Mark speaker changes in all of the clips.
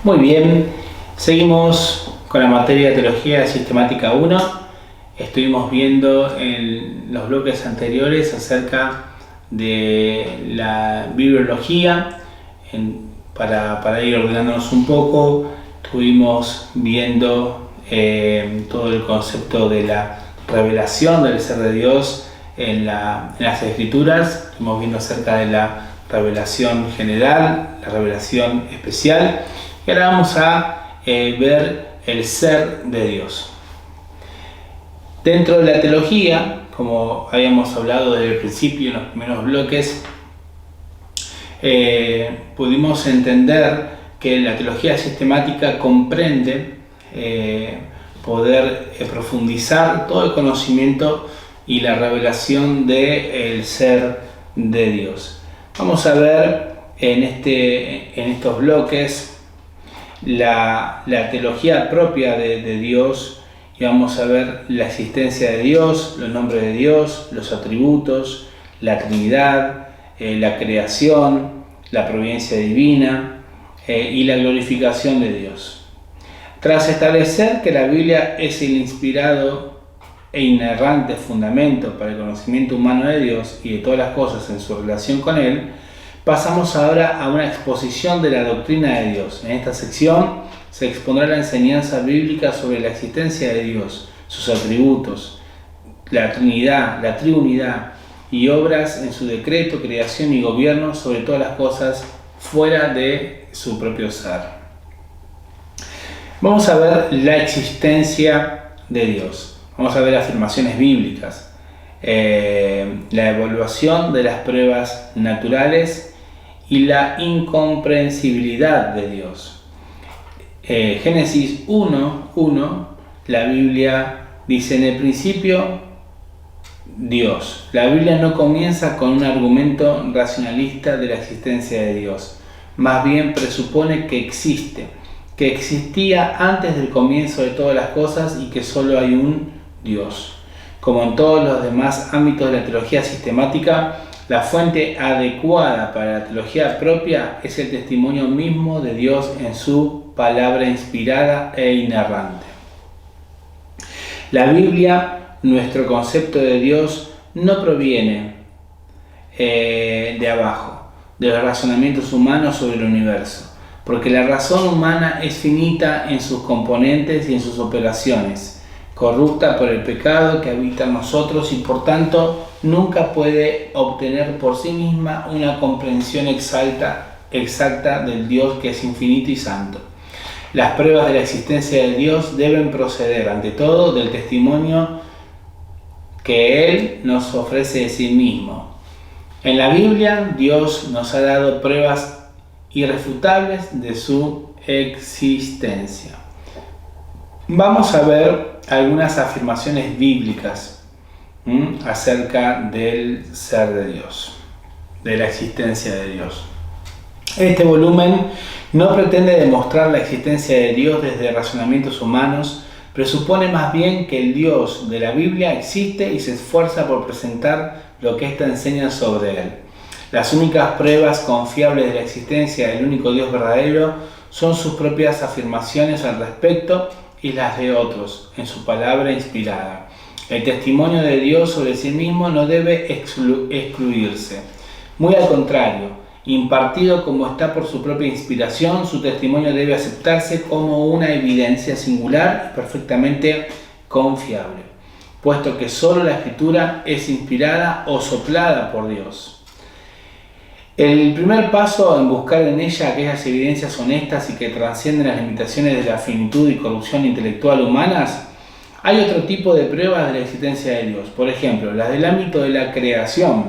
Speaker 1: Muy bien, seguimos con la materia de Teología Sistemática 1. Estuvimos viendo en los bloques anteriores acerca de la bibliología. Para ir ordenándonos un poco, estuvimos viendo todo el concepto de la revelación del ser de Dios en las Escrituras. Estuvimos viendo acerca de la revelación general, la revelación especial. Y ahora vamos a ver el ser de Dios. Dentro de la teología, como habíamos hablado desde el principio en los primeros bloques, pudimos entender que la teología sistemática comprende poder profundizar todo el conocimiento y la revelación del ser de Dios. Vamos a ver en estos bloques la teología propia de Dios, y vamos a ver la existencia de Dios, los nombres de Dios, los atributos, la Trinidad, la creación, la providencia divina y la glorificación de Dios. Tras establecer que la Biblia es el inspirado e inerrante fundamento para el conocimiento humano de Dios y de todas las cosas en su relación con Él, pasamos ahora a una exposición de la doctrina de Dios. En esta sección se expondrá la enseñanza bíblica sobre la existencia de Dios, sus atributos, la Trinidad, la Triunidad y obras en su decreto, creación y gobierno sobre todas las cosas fuera de su propio ser. Vamos a ver la existencia de Dios. Vamos a ver afirmaciones bíblicas, la evaluación de las pruebas naturales y la incomprensibilidad de Dios. Génesis 1:1, la Biblia dice: en el principio Dios. La Biblia no comienza con un argumento racionalista de la existencia de Dios, más bien presupone que existe, que existía antes del comienzo de todas las cosas y que solo hay un Dios. Como en todos los demás ámbitos de la teología sistemática, la fuente adecuada para la teología propia es el testimonio mismo de Dios en su palabra inspirada e inerrante. La Biblia, nuestro concepto de Dios, no proviene de abajo, de los razonamientos humanos sobre el universo, porque la razón humana es finita en sus componentes y en sus operaciones, corrupta por el pecado que habita en nosotros y por tanto nunca puede obtener por sí misma una comprensión exacta del Dios que es infinito y santo. Las pruebas de la existencia de Dios deben proceder ante todo del testimonio que Él nos ofrece de sí mismo. En la Biblia, Dios nos ha dado pruebas irrefutables de su existencia. Vamos a ver algunas afirmaciones bíblicas acerca del ser de Dios, de la existencia de Dios. Este volumen no pretende demostrar la existencia de Dios desde razonamientos humanos, presupone más bien que el Dios de la Biblia existe y se esfuerza por presentar lo que ésta enseña sobre Él. Las únicas pruebas confiables de la existencia del único Dios verdadero son sus propias afirmaciones al respecto y las de otros en su palabra inspirada. El testimonio de Dios sobre sí mismo no debe excluirse. Muy al contrario, impartido como está por su propia inspiración, su testimonio debe aceptarse como una evidencia singular y perfectamente confiable, puesto que solo la Escritura es inspirada o soplada por Dios. El primer paso en buscar en ella aquellas evidencias honestas y que trascienden las limitaciones de la finitud y corrupción intelectual humanas. Hay otro tipo de pruebas de la existencia de Dios, por ejemplo, las del ámbito de la creación,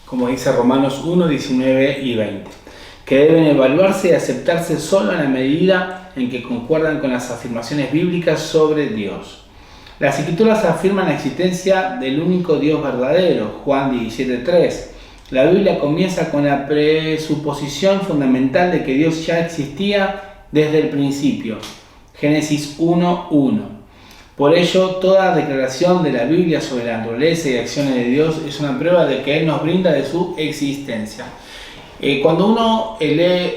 Speaker 1: como dice Romanos 1, 19 y 20, que deben evaluarse y aceptarse solo en la medida en que concuerdan con las afirmaciones bíblicas sobre Dios. Las Escrituras afirman la existencia del único Dios verdadero, Juan 17:3. La Biblia comienza con la presuposición fundamental de que Dios ya existía desde el principio, Génesis 1:1. Por ello, toda declaración de la Biblia sobre la naturaleza y acciones de Dios es una prueba de que Él nos brinda de su existencia. Cuando uno lee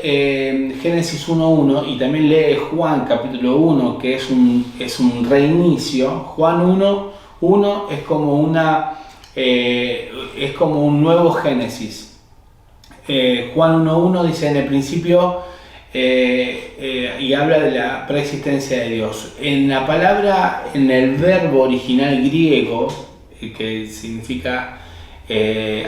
Speaker 1: Génesis 1.1 y también lee Juan capítulo 1, que es un reinicio, Juan 1.1 es como un nuevo Génesis. Juan 1.1 dice en el principio y habla de la preexistencia de Dios. En el verbo original griego, que significa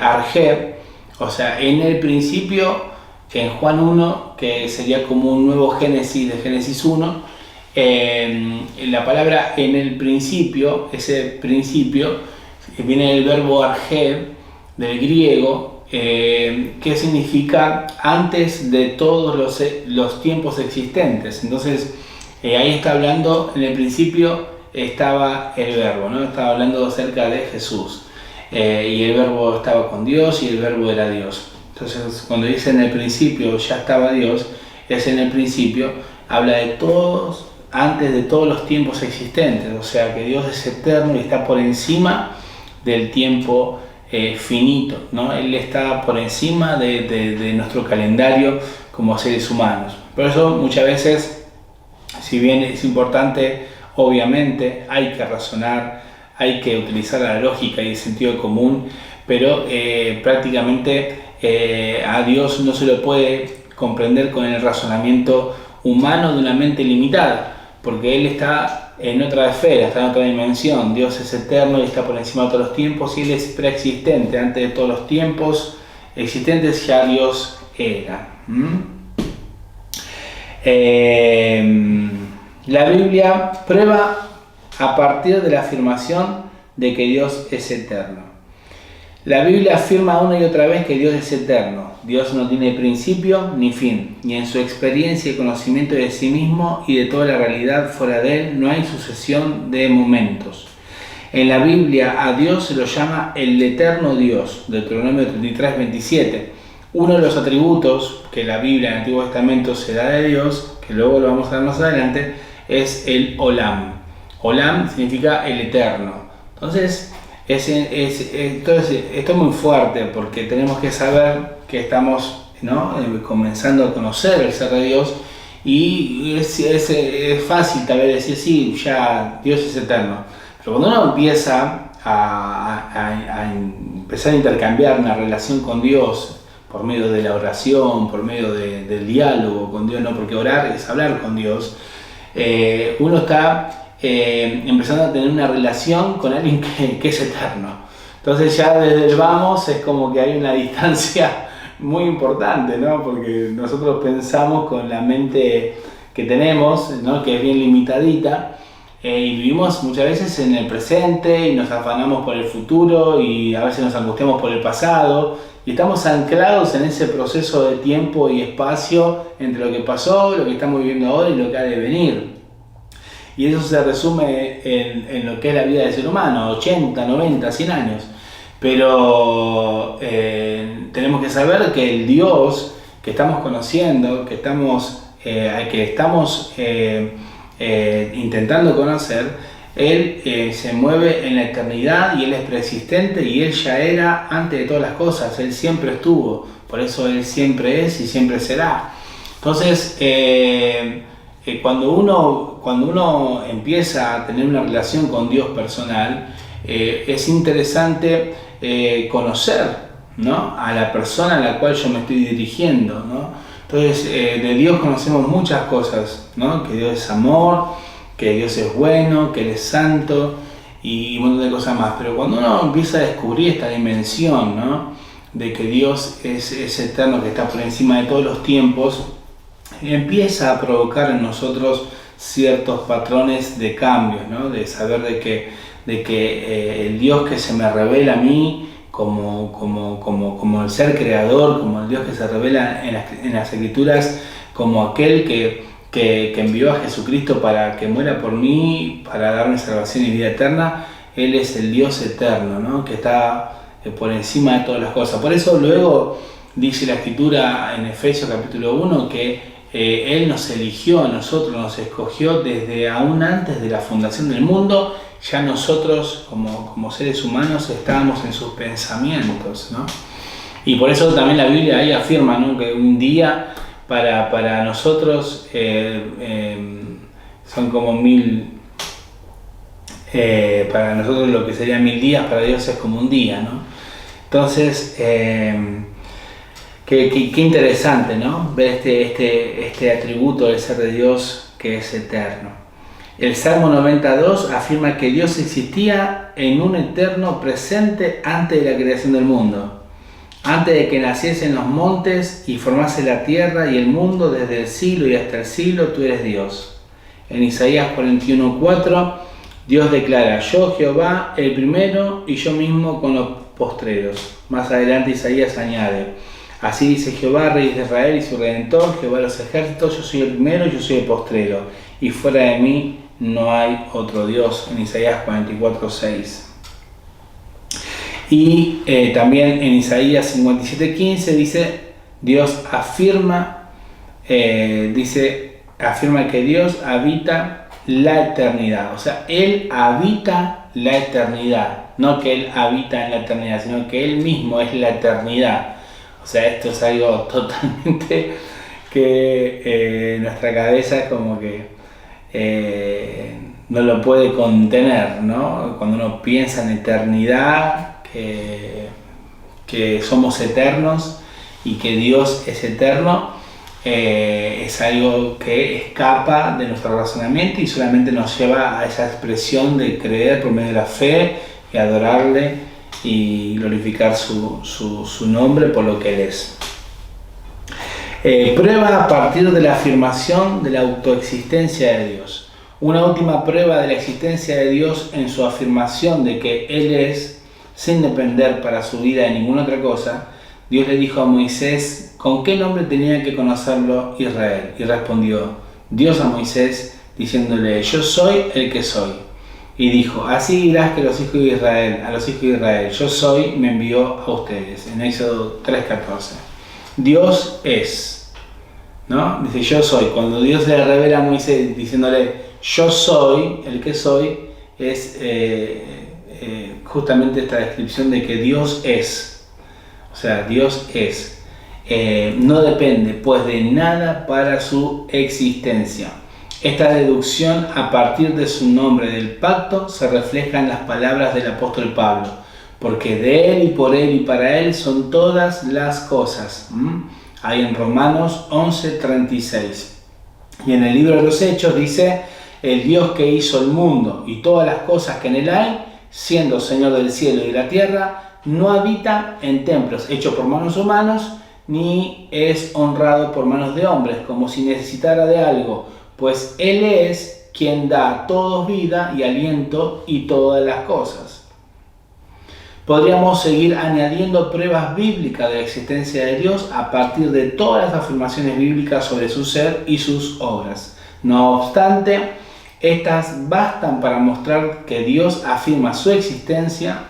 Speaker 1: arge, o sea, en el principio, en Juan 1, que sería como un nuevo Génesis de Génesis 1, la palabra en el principio, ese principio, viene del verbo arge, del griego, que significa antes de todos los tiempos existentes. Entonces, ahí está hablando, en el principio estaba el verbo, ¿no? Estaba hablando acerca de Jesús. Y el verbo estaba con Dios y el verbo era Dios. Entonces, cuando dice en el principio ya estaba Dios, es en el principio, habla de todos, antes de todos los tiempos existentes. O sea que Dios es eterno y está por encima del tiempo finito, ¿no? Él está por encima de nuestro calendario como seres humanos. Por eso muchas veces, si bien es importante, obviamente hay que razonar, hay que utilizar la lógica y el sentido común, pero prácticamente a Dios no se lo puede comprender con el razonamiento humano de una mente limitada, porque Él está en otra esfera, está en otra dimensión. Dios es eterno y está por encima de todos los tiempos y Él es preexistente. Antes de todos los tiempos existentes ya Dios era. La Biblia prueba a partir de la afirmación de que Dios es eterno. La Biblia afirma una y otra vez que Dios es eterno. Dios no tiene principio ni fin, y en su experiencia y conocimiento de sí mismo y de toda la realidad fuera de Él no hay sucesión de momentos. En la Biblia a Dios se lo llama el eterno Dios, Deuteronomio 33:27. Uno de los atributos que la Biblia en el Antiguo Testamento se da de Dios, que luego lo vamos a ver más adelante, es el Olam. Olam significa el eterno. Entonces, esto es muy fuerte porque tenemos que saber que estamos, ¿no?, comenzando a conocer el ser de Dios, y es fácil tal vez decir, sí, ya Dios es eterno. Pero cuando uno empieza a empezar a intercambiar una relación con Dios por medio de la oración, por medio del diálogo con Dios, no, porque orar es hablar con Dios, uno está empezando a tener una relación con alguien que es eterno. Entonces ya desde el vamos es como que hay una distancia muy importante, ¿no? Porque nosotros pensamos con la mente que tenemos, ¿no?, que es bien limitadita, y vivimos muchas veces en el presente y nos afanamos por el futuro y a veces nos angustiamos por el pasado y estamos anclados en ese proceso de tiempo y espacio entre lo que pasó, lo que estamos viviendo ahora y lo que ha de venir. Y eso se resume en lo que es la vida del ser humano, 80, 90, 100 años. Pero tenemos que saber que el Dios que estamos conociendo, que estamos intentando conocer, Él se mueve en la eternidad y Él es preexistente y Él ya era antes de todas las cosas. Él siempre estuvo, por eso Él siempre es y siempre será. Entonces, cuando uno empieza a tener una relación con Dios personal, es interesante conocer, ¿no?, a la persona a la cual yo me estoy dirigiendo, ¿no? Entonces, de Dios conocemos muchas cosas, ¿no? Que Dios es amor, que Dios es bueno, que Él es santo y un montón de cosas más. Pero cuando uno empieza a descubrir esta dimensión, ¿no?, de que Dios es eterno, que está por encima de todos los tiempos, empieza a provocar en nosotros ciertos patrones de cambios, ¿no? De saber de que el Dios que se me revela a mí como el ser creador, como el Dios que se revela en las Escrituras, como aquel que envió a Jesucristo para que muera por mí, para darme salvación y vida eterna, Él es el Dios eterno, ¿no?, que está por encima de todas las cosas. Por eso luego dice la Escritura en Efesios capítulo 1 que Él nos eligió a nosotros, nos escogió desde aún antes de la fundación del mundo. Ya nosotros como seres humanos estábamos en sus pensamientos, ¿no? Y por eso también la Biblia ahí afirma, ¿no?, que un día para nosotros son como 1000, para nosotros lo que sería 1000 días, para Dios es como un día, ¿no? Entonces, qué interesante, ¿no?, ver este atributo del ser de Dios que es eterno. El Salmo 92 afirma que Dios existía en un eterno presente antes de la creación del mundo. Antes de que naciesen los montes y formase la tierra y el mundo, desde el siglo y hasta el siglo, tú eres Dios. En Isaías 41:4, Dios declara: yo Jehová el primero y yo mismo con los postreros. Más adelante Isaías añade: así dice Jehová, Rey de Israel y su Redentor, Jehová de los ejércitos: yo soy el primero y yo soy el postrero, y fuera de mí no hay otro Dios. En Isaías 44:6. Y también en Isaías 57:15 dice, Dios afirma que Dios habita la eternidad. O sea, Él habita la eternidad. No que Él habita en la eternidad, sino que Él mismo es la eternidad. O sea, esto es algo totalmente que nuestra cabeza como que no lo puede contener, ¿no? Cuando uno piensa en eternidad, que somos eternos y que Dios es eterno, es algo que escapa de nuestro razonamiento y solamente nos lleva a esa expresión de creer por medio de la fe y adorarle y glorificar su nombre por lo que Él es. Prueba a partir de la afirmación de la autoexistencia de Dios. Una última prueba de la existencia de Dios en su afirmación de que Él es, sin depender para su vida de ninguna otra cosa. Dios le dijo a Moisés con qué nombre tenía que conocerlo Israel, y respondió Dios a Moisés diciéndole: yo soy el que soy. Y dijo: así dirás que a los hijos de Israel, yo soy, me envió a ustedes. En Éxodo 3:14. Dios es, ¿no? Dice yo soy. Cuando Dios le revela a Moisés diciéndole yo soy el que soy, es justamente esta descripción de que Dios es. O sea, Dios es. No depende pues de nada para su existencia. Esta deducción a partir de su nombre del pacto se refleja en las palabras del apóstol Pablo: porque de Él y por Él y para Él son todas las cosas. Ahí en Romanos 11:36. Y en el libro de los Hechos dice: el Dios que hizo el mundo y todas las cosas que en él hay, siendo Señor del cielo y de la tierra, no habita en templos hechos por manos humanos, ni es honrado por manos de hombres, como si necesitara de algo, pues Él es quien da a todos vida y aliento y todas las cosas. Podríamos seguir añadiendo pruebas bíblicas de la existencia de Dios a partir de todas las afirmaciones bíblicas sobre su ser y sus obras. No obstante, estas bastan para mostrar que Dios afirma su existencia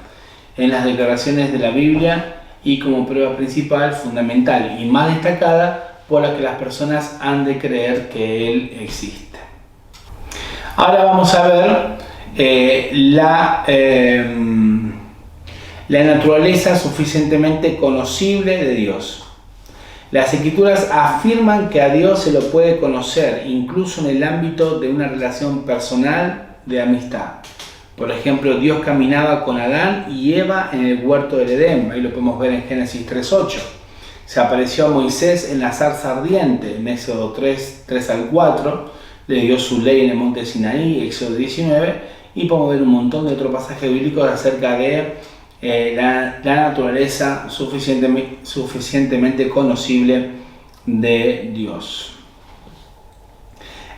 Speaker 1: en las declaraciones de la Biblia y como prueba principal, fundamental y más destacada por la que las personas han de creer que Él existe. Ahora vamos a ver la naturaleza suficientemente conocible de Dios. Las Escrituras afirman que a Dios se lo puede conocer, incluso en el ámbito de una relación personal de amistad. Por ejemplo, Dios caminaba con Adán y Eva en el huerto del Edén. Ahí lo podemos ver en Génesis 3:8. Se apareció a Moisés en la zarza ardiente, en Éxodo 3:3-4. Le dio su ley en el monte Sinaí, Éxodo 19. Y podemos ver un montón de otros pasajes bíblicos acerca de la naturaleza suficientemente conocible de Dios.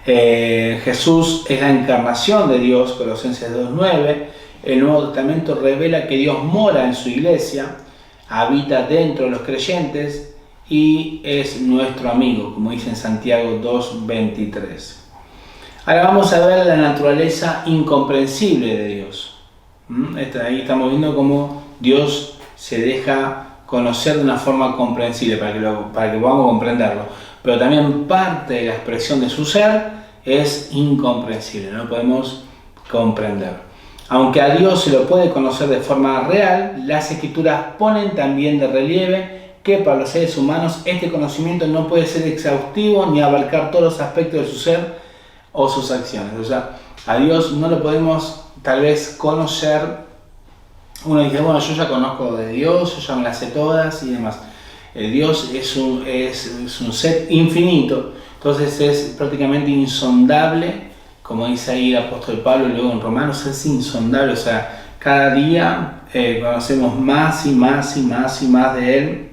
Speaker 1: Jesús es la encarnación de Dios, Colosenses 2:9. El Nuevo Testamento revela que Dios mora en su iglesia, habita dentro de los creyentes y es nuestro amigo, como dice en Santiago 2:23. Ahora vamos a ver la naturaleza incomprensible de Dios. Ahí estamos viendo cómo Dios se deja conocer de una forma comprensible para que podamos comprenderlo. Pero también parte de la expresión de su ser es incomprensible, no podemos comprender. Aunque a Dios se lo puede conocer de forma real, las Escrituras ponen también de relieve que para los seres humanos este conocimiento no puede ser exhaustivo ni abarcar todos los aspectos de su ser o sus acciones. O sea, a Dios no lo podemos tal vez conocer. Uno dice, bueno, yo ya conozco de Dios, yo ya me las sé todas y demás. Dios es un ser infinito, entonces es prácticamente insondable, como dice ahí el apóstol Pablo luego en Romanos, es insondable. O sea, cada día conocemos más y más y más y más de Él,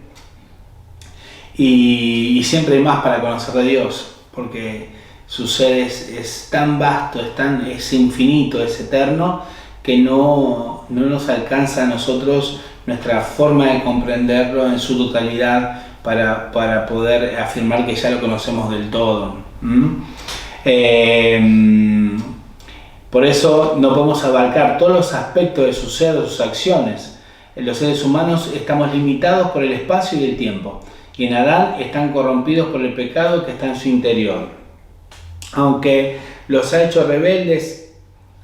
Speaker 1: y siempre hay más para conocer de Dios, porque su ser es tan vasto, es infinito, es eterno, que no nos alcanza a nosotros nuestra forma de comprenderlo en su totalidad para poder afirmar que ya lo conocemos del todo. Por eso no podemos abarcar todos los aspectos de su ser o sus acciones. Los seres humanos estamos limitados por el espacio y el tiempo, y en Adán están corrompidos por el pecado que está en su interior. Aunque los ha hecho rebeldes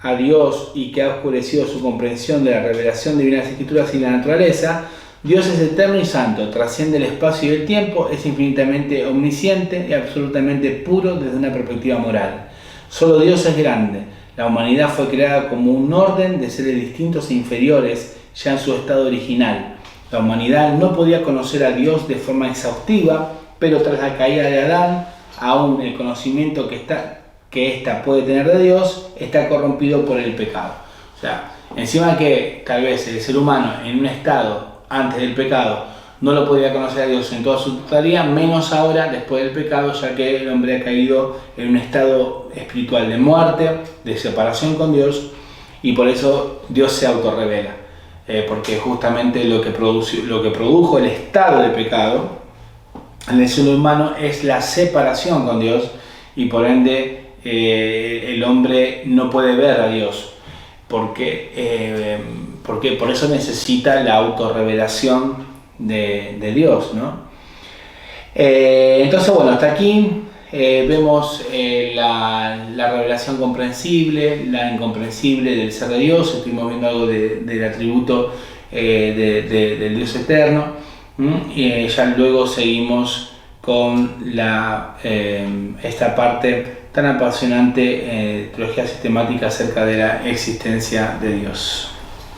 Speaker 1: a Dios y que ha oscurecido su comprensión de la revelación divina de las Escrituras y la naturaleza, Dios es eterno y santo, trasciende el espacio y el tiempo, es infinitamente omnisciente y absolutamente puro desde una perspectiva moral. Solo Dios es grande. La humanidad fue creada como un orden de seres distintos e inferiores, ya en su estado original. La humanidad no podía conocer a Dios de forma exhaustiva, pero tras la caída de Adán, aún el conocimiento que ésta puede tener de Dios está corrompido por el pecado. O sea, encima que tal vez el ser humano en un estado antes del pecado no lo podía conocer a Dios en toda su totalidad, menos ahora después del pecado, ya que el hombre ha caído en un estado espiritual de muerte, de separación con Dios, y por eso Dios se autorrevela, porque justamente lo que produjo el estado de pecado en el ser humano es la separación con Dios, y por ende el hombre no puede ver a Dios, porque por eso necesita la autorrevelación de Dios, ¿no? Entonces, bueno, hasta aquí vemos la revelación comprensible, la incomprensible del ser de Dios. Estuvimos viendo algo del atributo del Dios eterno, y ya luego seguimos con esta parte tan apasionante, teología sistemática acerca de la existencia de Dios.